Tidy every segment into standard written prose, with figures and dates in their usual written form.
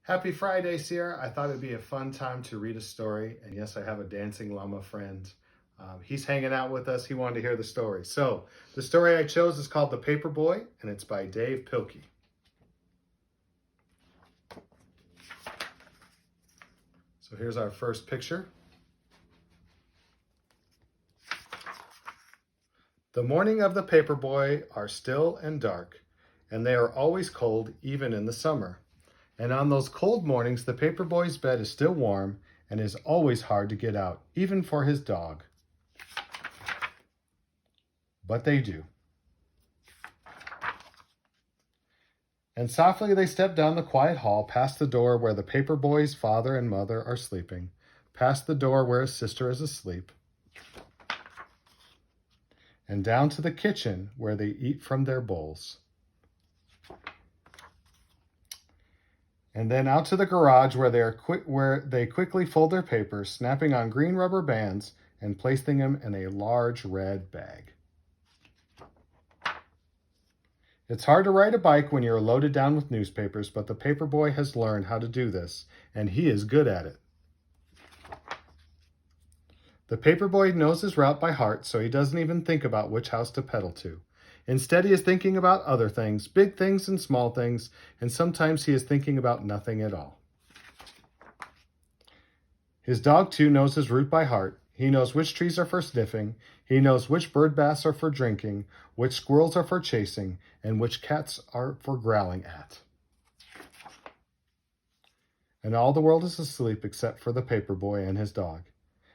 Happy Friday, Sierra. I thought it'd be a fun time to read a story. And yes, I have a dancing llama friend. He's hanging out with us. He wanted to hear the story. So the story I chose is called The Paperboy, and it's by Dave Pilkey. So here's our first picture. The morning of the Paperboy are still and dark, and they are always cold even in the summer. And on those cold mornings, the Paperboy's bed is still warm and is always hard to get out, even for his dog. But they do. And softly they step down the quiet hall, past the door where the Paperboy's father and mother are sleeping, past the door where his sister is asleep, and down to the kitchen where they eat from their bowls. And then out to the garage where they quickly fold their papers, snapping on green rubber bands and placing them in a large red bag. It's hard to ride a bike when you're loaded down with newspapers, but the Paperboy has learned how to do this, and he is good at it. The Paperboy knows his route by heart, so he doesn't even think about which house to pedal to. Instead, he is thinking about other things, big things and small things, and sometimes he is thinking about nothing at all. His dog, too, knows his route by heart. He knows which trees are for sniffing. He knows which bird baths are for drinking, which squirrels are for chasing, and which cats are for growling at. And all the world is asleep except for the Paperboy and his dog.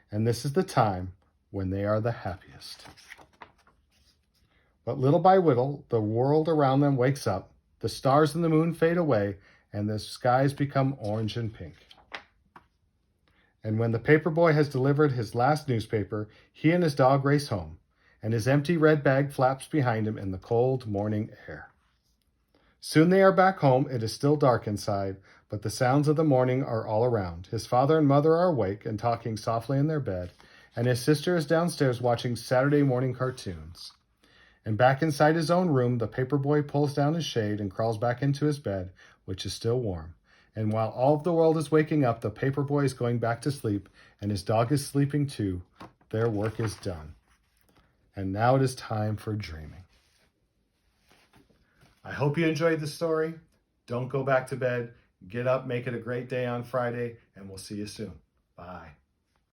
And this is the time when they are the happiest. But little by little, the world around them wakes up, the stars and the moon fade away, and the skies become orange and pink. And when the Paperboy has delivered his last newspaper, he and his dog race home, and his empty red bag flaps behind him in the cold morning air. Soon they are back home. It is still dark inside, but the sounds of the morning are all around. His father and mother are awake and talking softly in their bed, and his sister is downstairs watching Saturday morning cartoons. And back inside his own room, the Paperboy pulls down his shade and crawls back into his bed, which is still warm. And while all of the world is waking up, the Paperboy is going back to sleep, and his dog is sleeping too. Their work is done. And now it is time for dreaming. I hope you enjoyed the story. Don't go back to bed. Get up, make it a great day on Friday, and we'll see you soon. Bye.